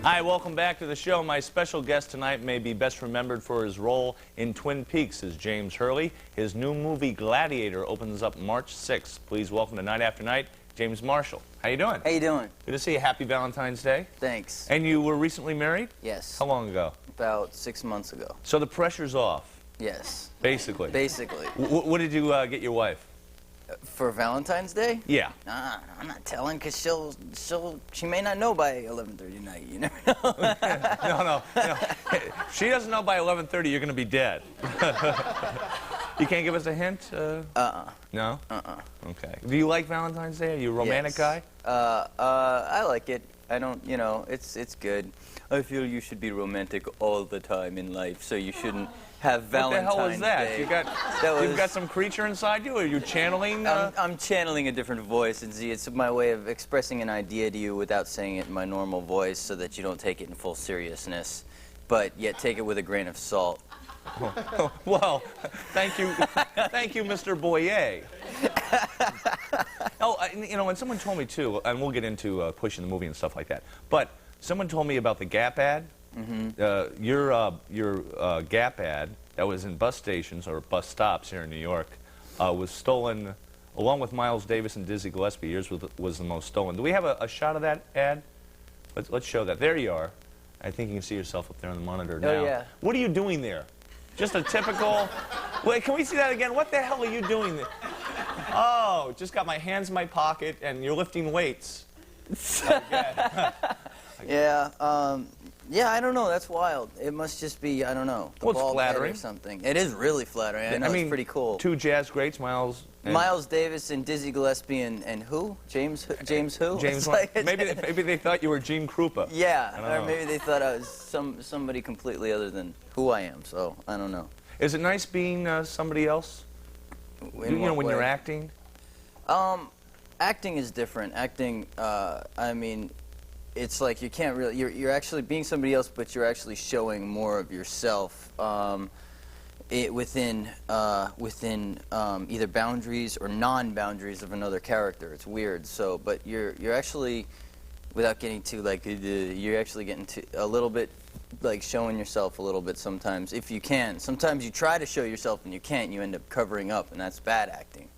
Hi, welcome back to the show. My special guest tonight may be best remembered for his role in Twin Peaks as James Hurley. His new movie, Gladiator, opens up March 6th. Please welcome to Night After Night, James Marshall. How you doing? How you doing? Good to see you. Happy Valentine's Day. Thanks. And you were recently married? Yes. How long ago? About 6 months ago. So the pressure's off? Yes. Basically? Basically. What did you get your wife? For Valentine's Day? Yeah. Nah, I'm not telling, because she may not know by 11:30 tonight. You never know. No. She doesn't know by 11:30 you're going to be dead. You can't give us a hint? No? Okay. Do you like Valentine's Day? Are you a romantic guy? I like it. I don't, you know, it's good. I feel you should be romantic all the time in life, so you shouldn't have Valentine's Day. What the hell was that? You've got some creature inside you? Are you channeling? I'm channeling a different voice, and see, it's my way of expressing an idea to you without saying it in my normal voice, so that you don't take it in full seriousness, but yet take it with a grain of salt. Well, thank you, Mr. Boyer. Oh, you know, when someone told me too, and we'll get into pushing the movie and stuff like that, but someone told me about the Gap ad. Mm-hmm. Your Gap ad that was in bus stations or bus stops here in New York was stolen, along with Miles Davis and Dizzy Gillespie. Yours was the most stolen. Do we have a shot of that ad? Let's show that. There you are. I think you can see yourself up there on the monitor now. Oh, yeah. What are you doing there? Just a typical... Wait, can we see that again? What the hell are you doing there? Oh, just got my hands in my pocket, and you're lifting weights. Yeah, yeah, I don't know. That's wild. It must just be, I don't know, the well, it's bald head flattering. or something. It is really flattering. I know, mean, it's pretty cool. Two jazz greats, Miles Davis and Dizzy Gillespie and who? James who? James. Like, maybe they thought you were Gene Krupa. Yeah, or maybe they thought I was somebody completely other than who I am. So I don't know. Is it nice being somebody else? You know, when you're acting. Acting is different. Acting, I mean, it's like you can't really. You're actually being somebody else, but you're actually showing more of yourself. Within either boundaries or non-boundaries of another character. It's weird. So, but you're actually, without getting too like, you're actually getting to a little bit, like showing yourself a little bit sometimes, if you can. Sometimes you try to show yourself and you can't. You end up covering up, and that's bad acting.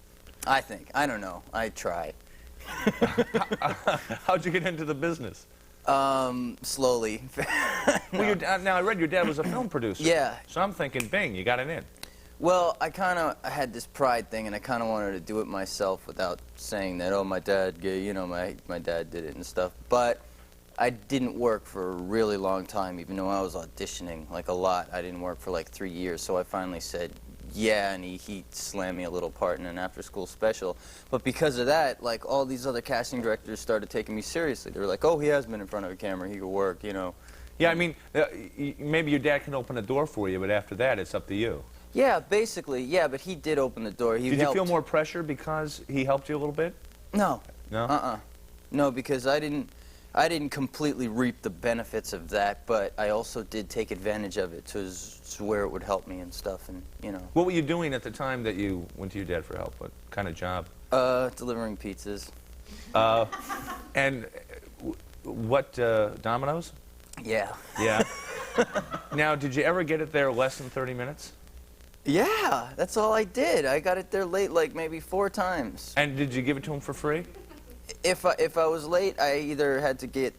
I think. I don't know. I try. How'd you get into the business? Slowly. Well, now I read your dad was a film producer. Yeah. So I'm thinking, bing, you got it in. Well, I had this pride thing, and I kind of wanted to do it myself without saying that, oh, my dad, you know, my dad did it and stuff. But I didn't work for a really long time, even though I was auditioning, like, a lot. I didn't work for, like, 3 years, so I finally said, yeah, and he slammed me a little part in an after-school special. But because of that, like, all these other casting directors started taking me seriously. They were like, oh, he has been in front of a camera, he could work, you know. Yeah, I mean, maybe your dad can open a door for you, but after that, it's up to you. Yeah, basically, yeah, but he did open the door. Did you feel more pressure because he helped you a little bit? No. No? No, because I didn't completely reap the benefits of that, but I also did take advantage of it to where it would help me and stuff, and, you know. What were you doing at the time that you went to your dad for help? What kind of job? Delivering pizzas. And what, Domino's? Yeah. Yeah. Now, did you ever get it there less than 30 minutes? Yeah, that's all I did. I got it there late, like, maybe 4 times. And did you give it to him for free? If I was late, I either had to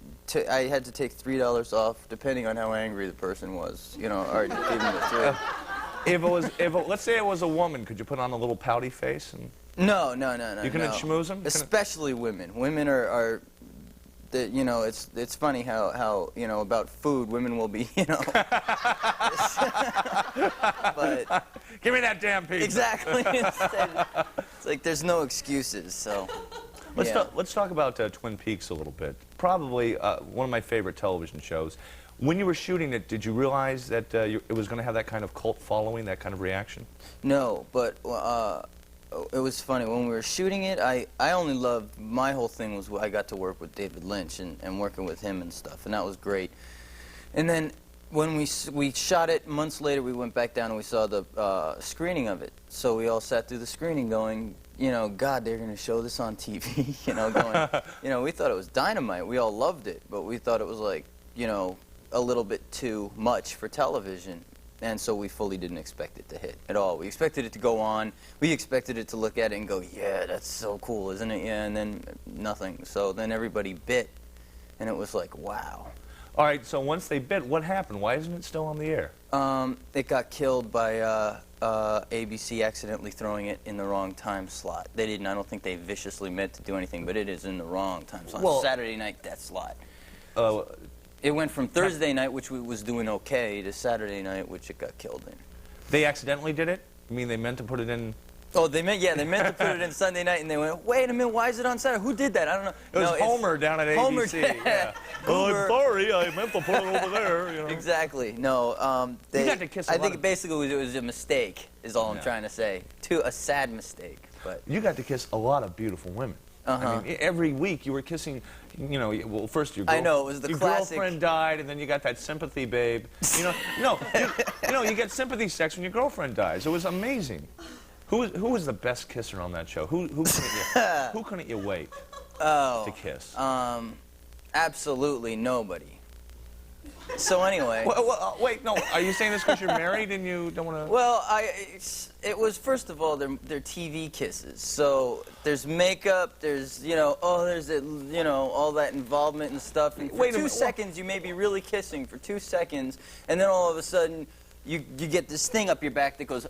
I had to take $3 off, depending on how angry the person was, you know, or give him the 3. Let's say it was a woman, could you put on a little pouty face? And No. You couldn't schmooze them? Especially women. Women are you know, it's funny how you know, about food, women will be, you know. But give me that damn pizza. Exactly. Instead, it's like there's no excuses. So. Let's talk about Twin Peaks a little bit. Probably one of my favorite television shows. When you were shooting it, did you realize that it was going to have that kind of cult following, that kind of reaction? No, but it was funny. When we were shooting it, I only loved, my whole thing was I got to work with David Lynch and working with him and stuff, and that was great. And then when we shot it, months later, we went back down and we saw the screening of it. So we all sat through the screening going, you know, God, they're going to show this on TV, you know, going, you know, we thought it was dynamite. We all loved it, but we thought it was like, you know, a little bit too much for television. And so we fully didn't expect it to hit at all. We expected it to go on. We expected it to look at it and go, yeah, that's so cool, isn't it? Yeah, and then nothing. So then everybody bit, and it was like, wow. All right, so once they bit, what happened? Why isn't it still on the air? It got killed by ABC accidentally throwing it in the wrong time slot. They didn't. I don't think they viciously meant to do anything, but it is in the wrong time slot. Well, Saturday night, that slot. It went from Thursday night, which was doing okay, to Saturday night, which it got killed in. They accidentally did it? You mean they meant to put it in? Oh, they meant to put it in Sunday night, and they went, wait a minute, why is it on Saturday? Who did that? I don't know. It was Homer down at Homer ABC. did. Yeah. Oh, I'm sorry, I meant to put it over there. You know. Exactly. No, you got to kiss a I lot think of... basically it was a mistake, is all I'm trying to say. A sad mistake. But you got to kiss a lot of beautiful women. I mean, every week you were kissing, you know, well, first your I know, it was the your classic... girlfriend died, and then you got that sympathy babe. You know, you get sympathy sex when your girlfriend dies. It was amazing. Who was the best kisser on that show? Who couldn't you wait to kiss? Absolutely nobody. So anyway. Wait, no. Are you saying this because you're married and you don't want to? Well, it was, first of all, they're TV kisses. So there's makeup, there's, you know, there's, you know, all that involvement and stuff. And for 2 seconds, you may be really kissing for 2 seconds, and then all of a sudden, you get this thing up your back that goes,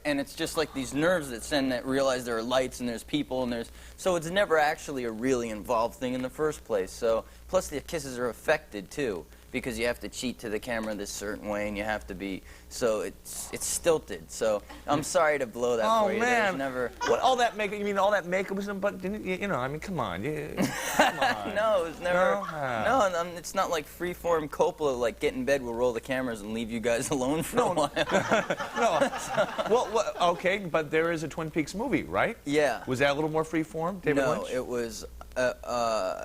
and it's just like these nerves that realize there are lights and there's people and so it's never actually a really involved thing in the first place. So, plus the kisses are affected too, because you have to cheat to the camera this certain way, and you have to be, so it's stilted. So I'm sorry to blow that for you. Man. Never... What, all that makeup, you mean all that makeup was in, but didn't you know, I mean, come on. Come on. No, it was never, no, it's not like freeform Coppola, like get in bed, we'll roll the cameras and leave you guys alone for a while. No. Well, okay, but there is a Twin Peaks movie, right? Yeah. Was that a little more freeform, David Lynch? No, it was,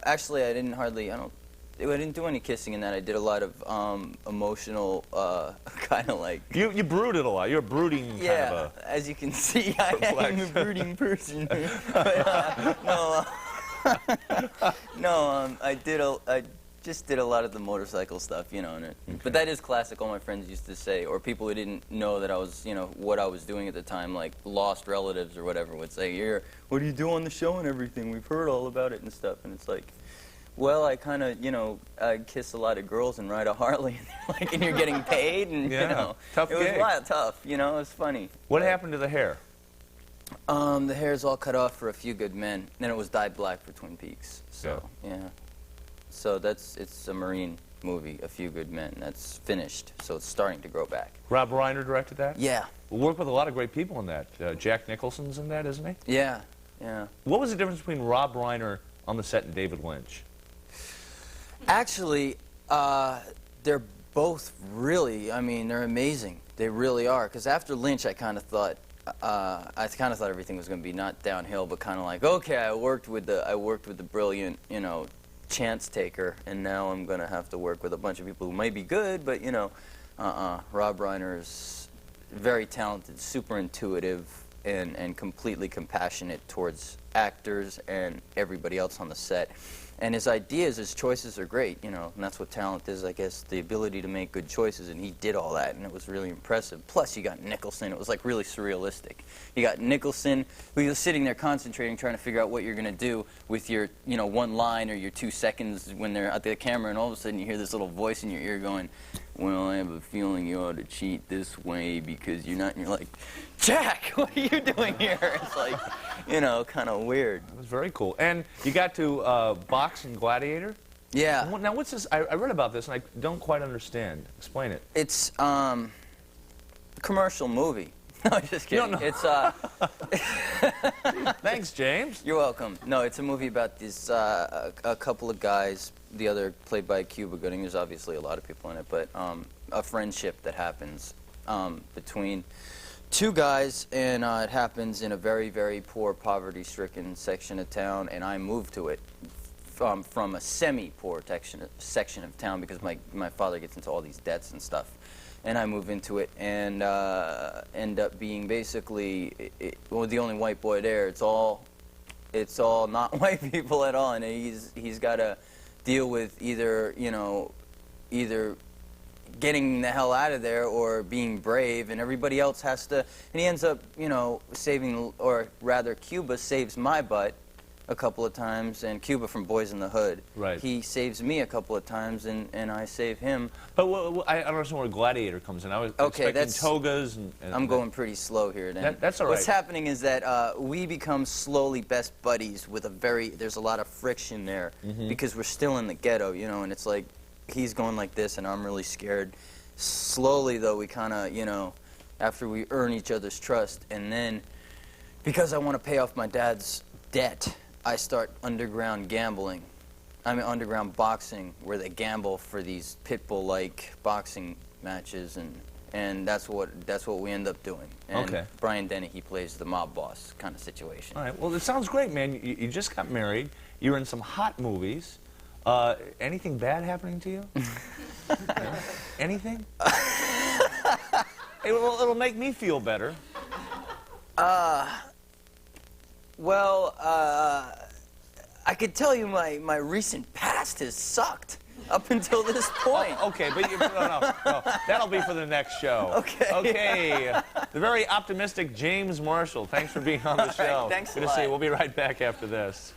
actually I didn't do any kissing in that. I did a lot of emotional, kind of like... You brooded a lot. You're a brooding kind of a... As you can see, I am a brooding person. But, I just did a lot of the motorcycle stuff, you know. But that is classic. All my friends used to say, or people who didn't know that I was, you know, what I was doing at the time, like lost relatives or whatever, would say, what do you do on the show and everything? We've heard all about it and stuff. And it's like... Well, I kind of, you know, I kiss a lot of girls and ride a Harley, and you're getting paid, and you know, tough it was gig. a lot tough. You know, it was funny. What happened to the hair? The hair's all cut off for A Few Good Men, and it was dyed black for Twin Peaks. So yeah. So it's a Marine movie, A Few Good Men. That's finished, so it's starting to grow back. Rob Reiner directed that? Yeah. We worked with a lot of great people in that. Jack Nicholson's in that, isn't he? Yeah. Yeah. What was the difference between Rob Reiner on the set and David Lynch? Actually, they're both really, I mean, they're amazing. They really are. Because after Lynch, I kind of thought everything was going to be not downhill, but kind of like, okay, I worked with the brilliant, you know, chance taker, and now I'm going to have to work with a bunch of people who might be good, but, you know, Rob Reiner is very talented, super intuitive, and completely compassionate towards actors and everybody else on the set. And his ideas, his choices are great, you know, and that's what talent is, I guess, the ability to make good choices, and he did all that, and it was really impressive. Plus, you got Nicholson. It was, like, really surrealistic. You got Nicholson, who was sitting there concentrating, trying to figure out what you're going to do with your, you know, one line or your 2 seconds when they're at the camera, and all of a sudden you hear this little voice in your ear going, well, I have a feeling you ought to cheat this way because you're not, and you're like, Jack, what are you doing here? It's like, you know, kind of weird. It was very cool. And you got to box in Gladiator? Yeah. Now, what's this? I read about this, and I don't quite understand. Explain it. It's a commercial movie. No, just kidding. No. It's Thanks, James. You're welcome. No, it's a movie about this a couple of guys. The other played by Cuba Gooding. There's obviously a lot of people in it, but a friendship that happens between 2 guys, and it happens in a very, very poor, poverty-stricken section of town, and I moved to it from a semi-poor section of town because my father gets into all these debts and stuff. And I move into it and end up being basically the only white boy there. It's all not white people at all, and he's got to deal with either, you know, either getting the hell out of there or being brave, and everybody else has to, and he ends up, you know, saving, or rather Cuba saves my butt a couple of times, and Cuba from Boys in the Hood. Right. He saves me a couple of times, and I save him. But I don't understand where Gladiator comes in. I was expecting togas and I'm going pretty slow here then. That's all right. What's happening is that we become slowly best buddies with there's a lot of friction there because we're still in the ghetto, you know, and it's like he's going like this and I'm really scared. Slowly though, we kind of, you know, after we earn each other's trust, and then because I want to pay off my dad's debt, I start underground gambling. I mean underground boxing, where they gamble for these pit bull-like boxing matches, and that's what we end up doing. And okay. Brian Denny, he plays the mob boss kind of situation. All right. Well, it sounds great, man. You just got married. You're in some hot movies. Anything bad happening to you? Anything? It'll make me feel better. Well, I could tell you my recent past has sucked up until this point. Oh, okay, but no. That'll be for the next show. Okay. Okay. The very optimistic James Marshall. Thanks for being on the show. Thanks a Good lot. to see you. We'll be right back after this.